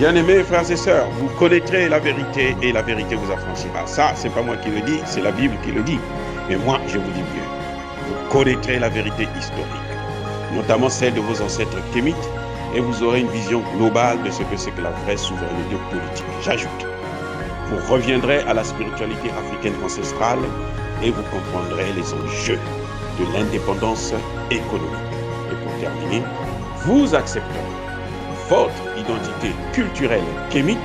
Bien-aimés frères et sœurs, vous connaîtrez la vérité et la vérité vous affranchira. Ça, c'est pas moi qui le dis, c'est la Bible qui le dit. Mais moi, je vous dis mieux. Vous connaîtrez la vérité historique, notamment celle de vos ancêtres kémites, et vous aurez une vision globale de ce que c'est que la vraie souveraineté politique. J'ajoute, vous reviendrez à la spiritualité africaine ancestrale et vous comprendrez les enjeux de l'indépendance économique. Et pour terminer, vous accepterez votre identité culturelle kémite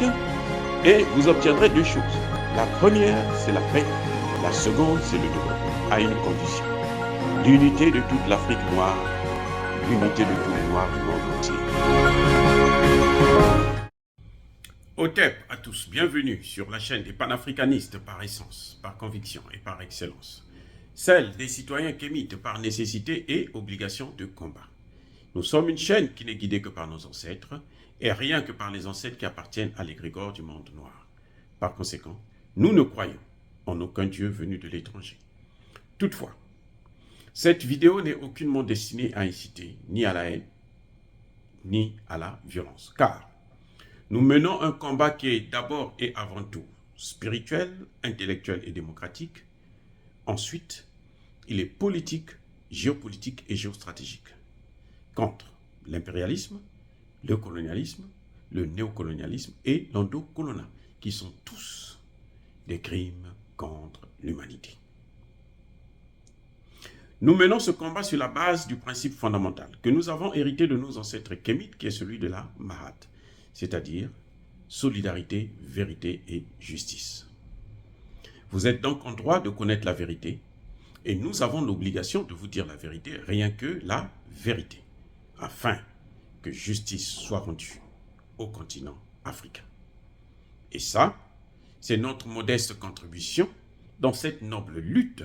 et vous obtiendrez deux choses. La première, c'est la paix. La seconde, c'est le développement, à une condition. L'unité de toute l'Afrique noire, l'unité de tous les Noirs du monde entier. Otep à tous, bienvenue sur la chaîne des panafricanistes par essence, par conviction et par excellence. Celle des citoyens kémites par nécessité et obligation de combat. Nous sommes une chaîne qui n'est guidée que par nos ancêtres et rien que par les ancêtres qui appartiennent à l'égrégore du monde noir. Par conséquent, nous ne croyons en aucun Dieu venu de l'étranger. Toutefois, cette vidéo n'est aucunement destinée à inciter ni à la haine, ni à la violence. Car nous menons un combat qui est d'abord et avant tout spirituel, intellectuel et démocratique. Ensuite, il est politique, géopolitique et géostratégique. Contre l'impérialisme, le colonialisme, le néocolonialisme et l'endocoloniat, qui sont tous des crimes contre l'humanité. Nous menons ce combat sur la base du principe fondamental que nous avons hérité de nos ancêtres kémites, qui est celui de la Mahat, c'est-à-dire solidarité, vérité et justice. Vous êtes donc en droit de connaître la vérité et nous avons l'obligation de vous dire la vérité, rien que la vérité, afin que justice soit rendue au continent africain. Et ça, c'est notre modeste contribution dans cette noble lutte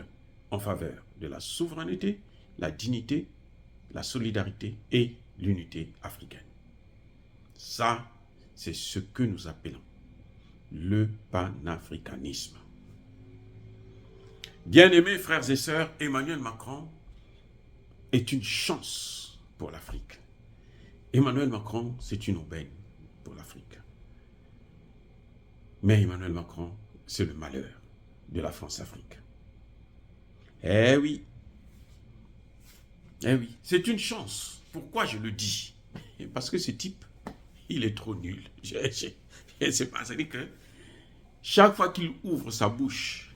en faveur de la souveraineté, la dignité, la solidarité et l'unité africaine. Ça, c'est ce que nous appelons le panafricanisme. Bien-aimés frères et sœurs, Emmanuel Macron est une chance pour l'Afrique. Emmanuel Macron, c'est une aubaine pour l'Afrique. Mais Emmanuel Macron, c'est le malheur de la France-Afrique. Eh oui, c'est une chance. Pourquoi je le dis? Parce que ce type, il est trop nul. Je sais pas, c'est-à-dire que chaque fois qu'il ouvre sa bouche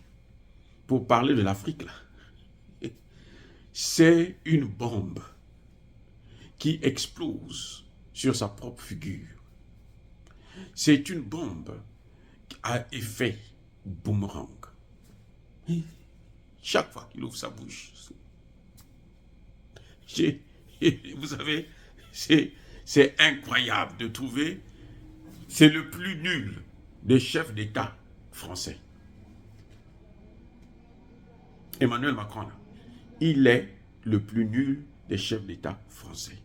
pour parler de l'Afrique, là, c'est une bombe qui explose sur sa propre figure. C'est une bombe à effet boomerang. Chaque fois qu'il ouvre sa bouche, vous savez, c'est incroyable de trouver, c'est le plus nul des chefs d'État français. Emmanuel Macron, il est le plus nul des chefs d'État français.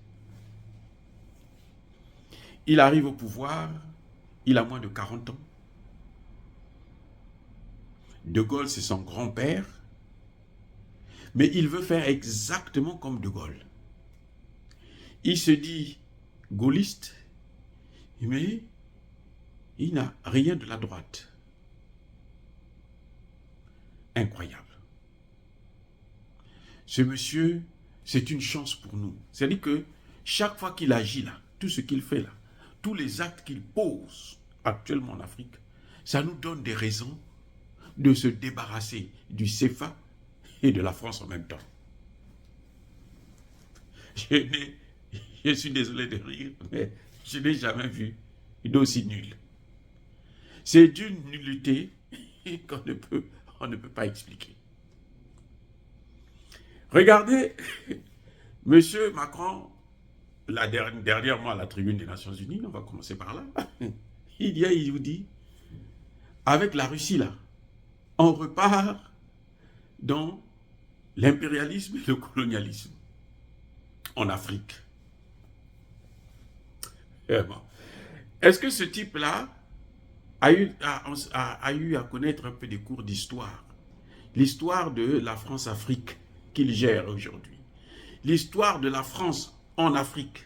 Il arrive au pouvoir, il a moins de 40 ans. De Gaulle, c'est son grand-père. Mais il veut faire exactement comme De Gaulle. Il se dit gaulliste, mais il n'a rien de la droite. Incroyable. Ce monsieur, c'est une chance pour nous. C'est-à-dire que chaque fois qu'il agit là, tout ce qu'il fait là, tous les actes qu'il pose actuellement en Afrique, ça nous donne des raisons de se débarrasser du CFA et de la France en même temps. Je suis désolé de rire, mais je n'ai jamais vu d'aussi nul. C'est d'une nullité qu'on ne peut pas expliquer. Regardez, M. Macron, dernièrement à la tribune des Nations Unies, on va commencer par là, il vous dit, avec la Russie là, on repart dans l'impérialisme et le colonialisme en Afrique. Est-ce que ce type-là a eu à connaître un peu des cours d'histoire? L'histoire de la France-Afrique qu'il gère aujourd'hui. L'histoire de la France en Afrique.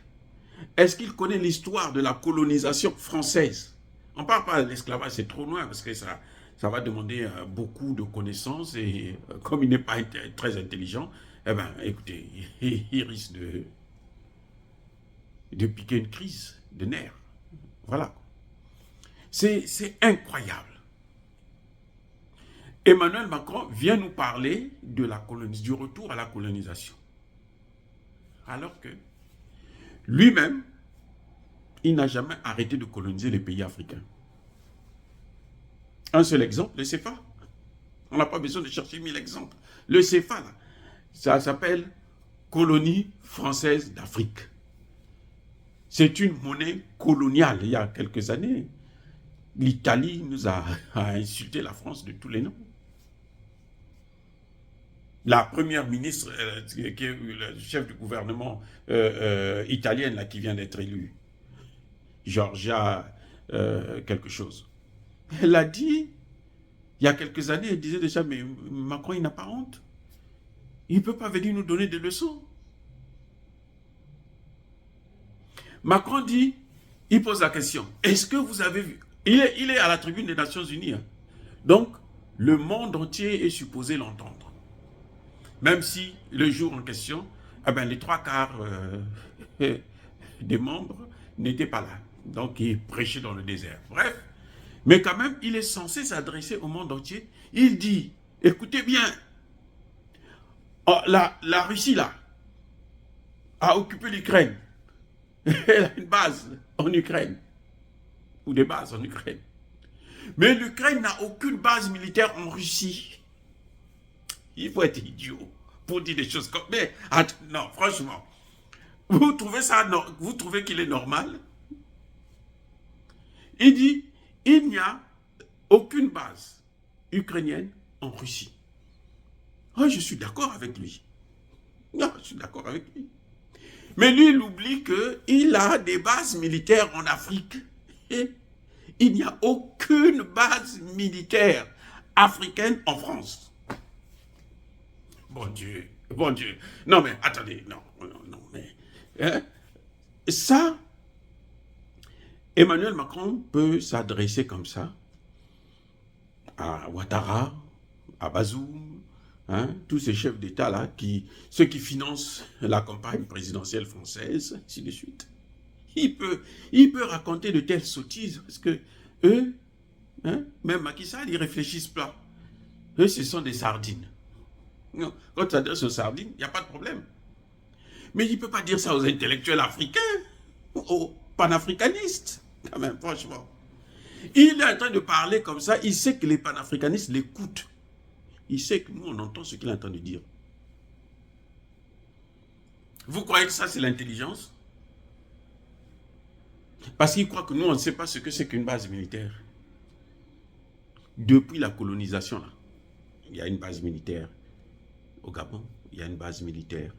est-ce qu'il connaît l'histoire de la colonisation française? On ne parle pas de l'esclavage, c'est trop loin, parce que ça va demander beaucoup de connaissances, et comme il n'est pas très intelligent, eh bien, écoutez, il risque de piquer une crise de nerfs. Voilà. C'est incroyable. Emmanuel Macron vient nous parler de du retour à la colonisation. Alors que lui-même, il n'a jamais arrêté de coloniser les pays africains. Un seul exemple, le CFA. On n'a pas besoin de chercher 1000 exemples. Le CFA, là, ça s'appelle Colonie française d'Afrique. C'est une monnaie coloniale. Il y a quelques années, l'Italie nous a insulté la France de tous les noms. La première ministre, qui est le chef du gouvernement italienne là, qui vient d'être élue, Giorgia quelque chose, elle a dit, il y a quelques années, elle disait déjà, mais Macron, il n'a pas honte. Il ne peut pas venir nous donner des leçons. Macron dit, il pose la question, est-ce que vous avez vu, il est à la tribune des Nations Unies, hein. Donc, le monde entier est supposé l'entendre. Même si le jour en question, eh ben, les 3/4 des membres n'étaient pas là. Donc, il prêchait dans le désert. Bref, mais quand même, il est censé s'adresser au monde entier. Il dit, écoutez bien, oh, la Russie, là, a occupé l'Ukraine. Elle a une base en Ukraine, ou des bases en Ukraine. Mais l'Ukraine n'a aucune base militaire en Russie. Il faut être idiot pour dire des choses comme... Mais non, franchement, vous trouvez ça, vous trouvez qu'il est normal? Il dit, il n'y a aucune base ukrainienne en Russie. Oh, je suis d'accord avec lui. Non, je suis d'accord avec lui. Mais lui, il oublie qu'il a des bases militaires en Afrique. Et il n'y a aucune base militaire africaine en France. Bon Dieu, bon Dieu. Non mais attendez, non, mais... Hein, ça, Emmanuel Macron peut s'adresser comme ça à Ouattara, à Bazoum, hein, tous ces chefs d'État-là, ceux qui financent la campagne présidentielle française, ainsi de suite. Il peut raconter de telles sottises, parce que eux, hein, même Macky Sall, ils ne réfléchissent pas. Eux, ce sont des sardines. Non, quand tu s'adresse aux sardines, il n'y a pas de problème. Mais il ne peut pas dire ça aux intellectuels africains, aux panafricanistes, quand même, franchement. Il est en train de parler comme ça, il sait que les panafricanistes l'écoutent. Il sait que nous, on entend ce qu'il est en train de dire. Vous croyez que ça, c'est l'intelligence? Parce qu'il croit que nous, on ne sait pas ce que c'est qu'une base militaire. Depuis la colonisation, là, il y a une base militaire. Au Gabon, il y a une base militaire.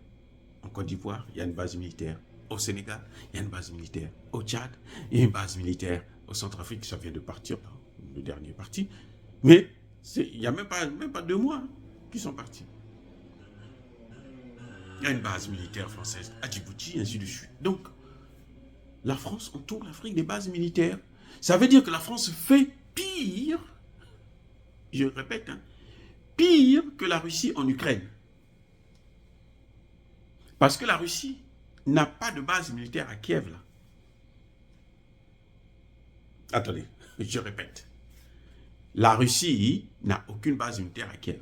En Côte d'Ivoire, il y a une base militaire. Au Sénégal, il y a une base militaire. Au Tchad, il y a une base militaire. Au Centrafrique, ça vient de partir, le dernier parti. Mais il n'y a même pas 2 mois qu'ils sont partis. Il y a une base militaire française à Djibouti, ainsi de suite. Donc, la France entoure l'Afrique des bases militaires. Ça veut dire que la France fait pire, je répète, hein, pire que la Russie en Ukraine. Parce que la Russie n'a pas de base militaire à Kiev, là. Attendez, je répète. La Russie n'a aucune base militaire à Kiev.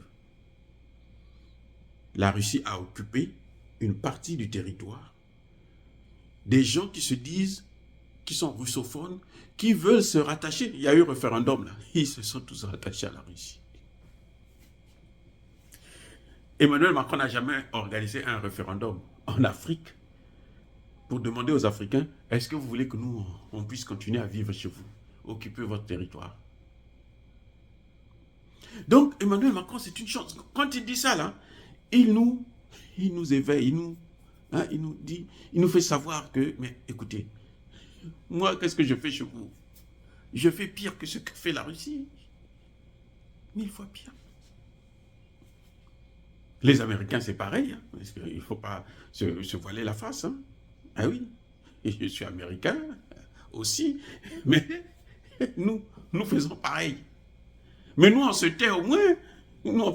La Russie a occupé une partie du territoire. Des gens qui se disent, qui sont russophones, qui veulent se rattacher. Il y a eu un référendum, là. Ils se sont tous rattachés à la Russie. Emmanuel Macron n'a jamais organisé un référendum en Afrique pour demander aux Africains, est-ce que vous voulez que nous, on puisse continuer à vivre chez vous, occuper votre territoire? Donc, Emmanuel Macron, c'est une chose. Quand il dit ça, là, il nous éveille, il nous dit, il nous fait savoir que, mais écoutez, moi, qu'est-ce que je fais chez vous? Je fais pire que ce que fait la Russie. 1000 fois pire. Les Américains, c'est pareil, hein, parce qu'il ne faut pas se voiler la face. Hein. Ah oui, et je suis américain aussi, mais nous faisons pareil. Mais nous, on se tait au moins. Nous, on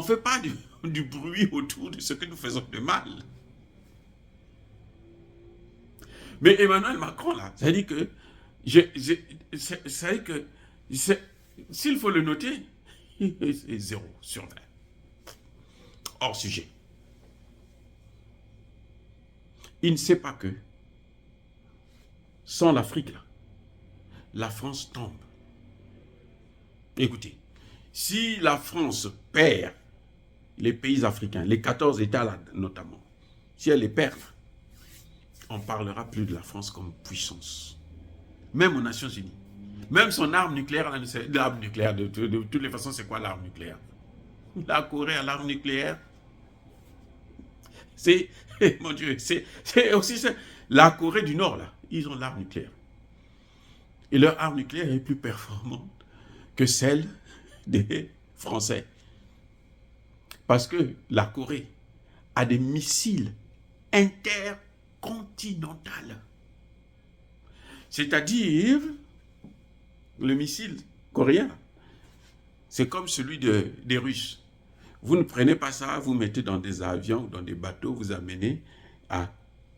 fait pas du bruit autour de ce que nous faisons de mal. Mais Emmanuel Macron, là, ça dit que, s'il faut le noter, c'est 0/20. Hors sujet. Il ne sait pas que, sans l'Afrique, là, la France tombe. Écoutez, si la France perd les pays africains, les 14 États là, notamment, si elle les perd, on ne parlera plus de la France comme puissance. Même aux Nations Unies. Même son arme nucléaire, l'arme nucléaire, de toutes les façons, c'est quoi l'arme nucléaire? La Corée a l'arme nucléaire. C'est, mon Dieu, c'est aussi ça. La Corée du Nord, là, ils ont l'arme nucléaire. Et leur arme nucléaire est plus performante que celle des Français. Parce que la Corée a des missiles intercontinentaux. C'est-à-dire, le missile coréen, c'est comme celui des Russes. Vous ne prenez pas ça, vous mettez dans des avions, dans des bateaux, vous amenez à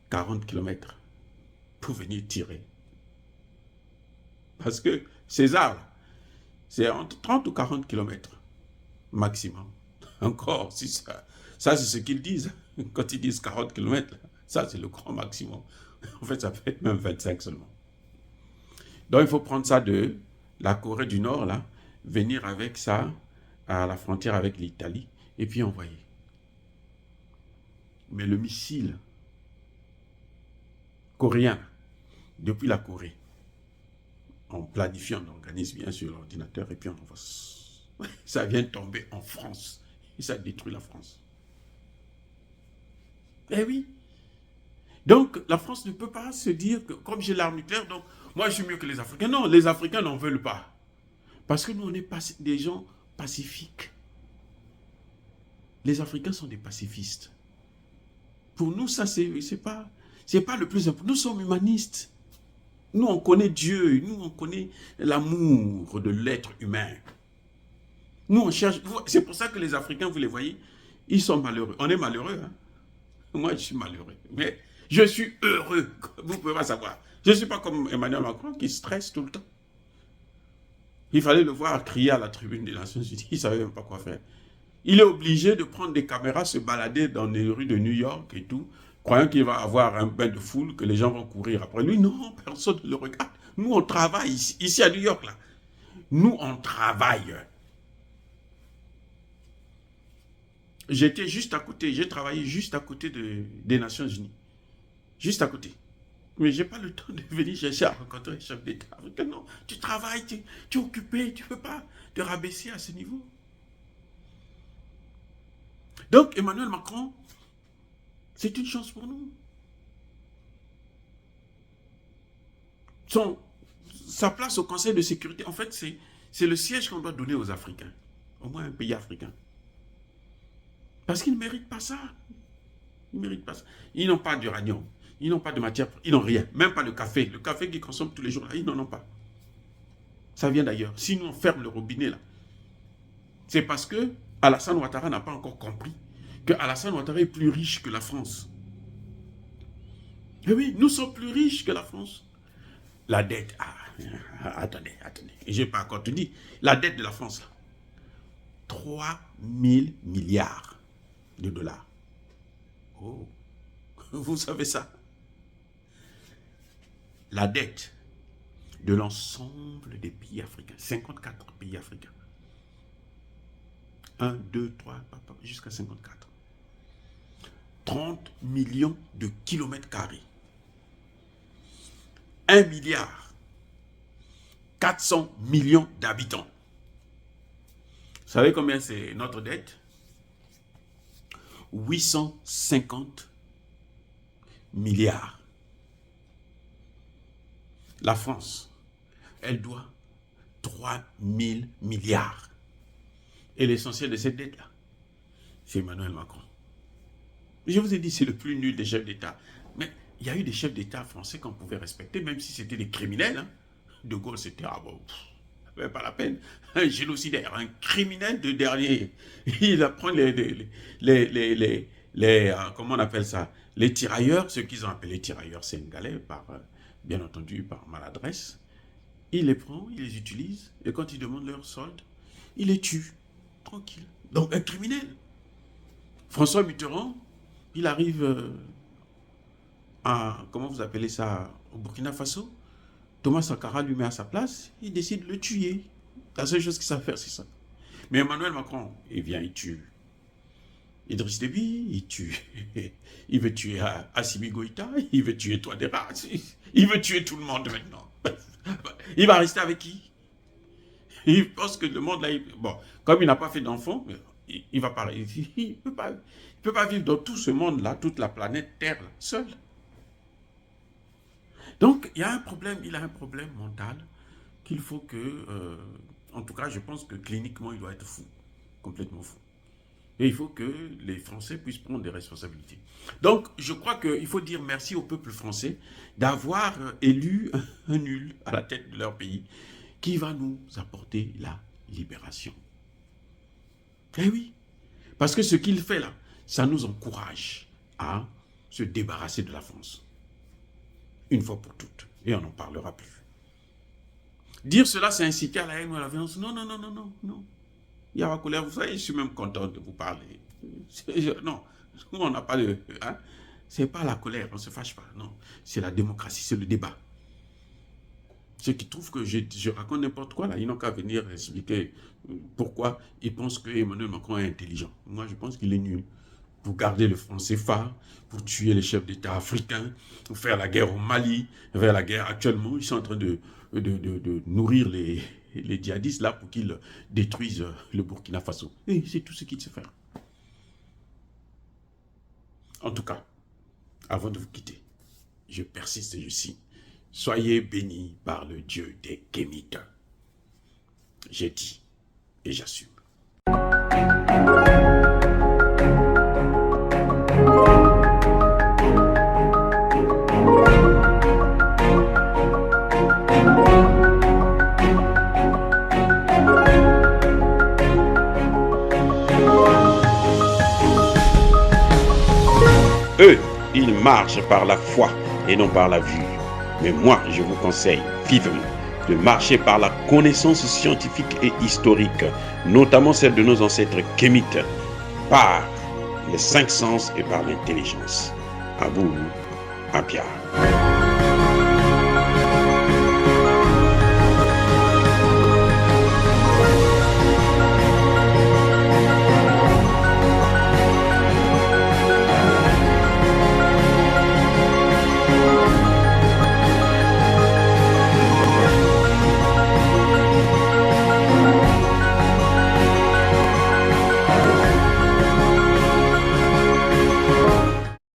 40 km pour venir tirer. Parce que César, c'est entre 30 ou 40 km maximum. Encore, si ça c'est ce qu'ils disent. Quand ils disent 40 km, ça c'est le grand maximum. En fait, ça peut être même 25 seulement. Donc il faut prendre ça de la Corée du Nord, là, venir avec ça à la frontière avec l'Italie, et puis envoyer. Mais le missile coréen, depuis la Corée, on planifie, on organise bien sur l'ordinateur, et puis on envoie. Ça vient tomber en France, et ça détruit la France. Eh oui. Donc, la France ne peut pas se dire que, comme j'ai l'arme nucléaire, donc, moi, je suis mieux que les Africains. Non, les Africains n'en veulent pas. Parce que nous, on est des gens pacifiques. Les Africains sont des pacifistes. Pour nous, ça, c'est pas le plus important. Nous sommes humanistes. Nous, on connaît Dieu. Nous, on connaît l'amour de l'être humain. Nous, on cherche. C'est pour ça que les Africains, vous les voyez, ils sont malheureux. On est malheureux, hein? Moi, je suis malheureux. Mais je suis heureux. Vous ne pouvez pas savoir. Je ne suis pas comme Emmanuel Macron qui stresse tout le temps. Il fallait le voir crier à la tribune des Nations Unies. Il ne savait même pas quoi faire. Il est obligé de prendre des caméras, se balader dans les rues de New York et tout, croyant qu'il va avoir un bain de foule, que les gens vont courir après lui. Non, personne ne le regarde. Nous, on travaille ici à New York, là. Nous, on travaille. J'étais juste à côté, j'ai travaillé juste à côté des Nations Unies. Juste à côté. Mais je n'ai pas le temps de venir chercher à rencontrer les chefs d'État. Non, tu travailles, tu es occupé, tu ne peux pas te rabaisser à ce niveau. Donc, Emmanuel Macron, c'est une chance pour nous. Sa place au Conseil de sécurité, en fait, c'est le siège qu'on doit donner aux Africains. Au moins un pays africain. Parce qu'ils ne méritent pas ça. Ils ne méritent pas ça. Ils n'ont pas d'uranium. Ils n'ont pas de matière. Ils n'ont rien. Même pas le café. Le café qu'ils consomment tous les jours, là, ils n'en ont pas. Ça vient d'ailleurs. Si nous, on ferme le robinet, là, c'est parce que Alassane Ouattara n'a pas encore compris que Alassane Ouattara est plus riche que la France. Eh oui, nous sommes plus riches que la France. La dette. Attendez. Je n'ai pas encore tout dit. La dette de la France, là. 3 000 milliards de dollars. Oh, vous savez ça? La dette de l'ensemble des pays africains, 54 pays africains. 1, 2, 3, jusqu'à 54. 30 millions de kilomètres carrés. 1 milliard 400 millions d'habitants. Vous savez combien c'est notre dette? 850 milliards. La France, elle doit 3 000 milliards. Et l'essentiel de cette dette-là, c'est Emmanuel Macron. Je vous ai dit, c'est le plus nul des chefs d'État. Mais il y a eu des chefs d'État français qu'on pouvait respecter, même si c'était des criminels. Hein. De Gaulle, c'était pas la peine. Un génocidaire, un criminel de dernier. Il apprend comment on appelle ça, les tirailleurs, ceux qu'ils ont appelés tirailleurs sénégalais, bien entendu par maladresse. Il les prend, il les utilise, et quand ils demandent leur solde, il les tue. Tranquille. Donc un criminel. François Mitterrand, il arrive comment vous appelez ça, au Burkina Faso. Thomas Sankara lui met à sa place, il décide de le tuer. La seule chose qu'il sait faire, c'est ça. Mais Emmanuel Macron, il vient, il tue Idriss Déby, il tue. Il veut tuer Assimi Goïta, il veut tuer Touadéra, il veut tuer tout le monde maintenant. Il va rester avec qui? Il pense que le monde là, bon, comme il n'a pas fait d'enfant, il va pas, il peut pas vivre dans tout ce monde là, toute la planète Terre là, seul. Donc, il a un problème mental qu'il faut que, en tout cas, je pense que cliniquement, il doit être fou, complètement fou. Et il faut que les Français puissent prendre des responsabilités. Donc, je crois qu'il faut dire merci au peuple français d'avoir élu un nul à la tête de leur pays qui va nous apporter la libération. Eh oui, parce que ce qu'il fait là, ça nous encourage à se débarrasser de la France. Une fois pour toutes. Et on n'en parlera plus. Dire cela, c'est inciter à la haine ou à la violence. Non, non, non, non, non, non. Il y a la colère, vous savez, je suis même content de vous parler. Non, on n'a pas de... Hein? C'est pas la colère, on ne se fâche pas. Non, c'est la démocratie, c'est le débat. Ceux qui trouvent que je raconte n'importe quoi, là, ils n'ont qu'à venir expliquer pourquoi ils pensent que Emmanuel Macron est intelligent. Moi, je pense qu'il est nul. Pour garder le franc CFA, pour tuer les chefs d'État africains, pour faire la guerre au Mali, faire la guerre actuellement. Ils sont en train de nourrir les djihadistes là pour qu'ils détruisent le Burkina Faso. Et c'est tout ce qu'il sait faire. En tout cas, avant de vous quitter, je persiste et je signe. Soyez bénis par le Dieu des Kémites. J'ai dit et j'assume. Eux, ils marchent par la foi et non par la vue. Mais moi, je vous conseille vivement de marcher par la connaissance scientifique et historique, notamment celle de nos ancêtres kémites, par les 5 sens et par l'intelligence. À vous, Apia.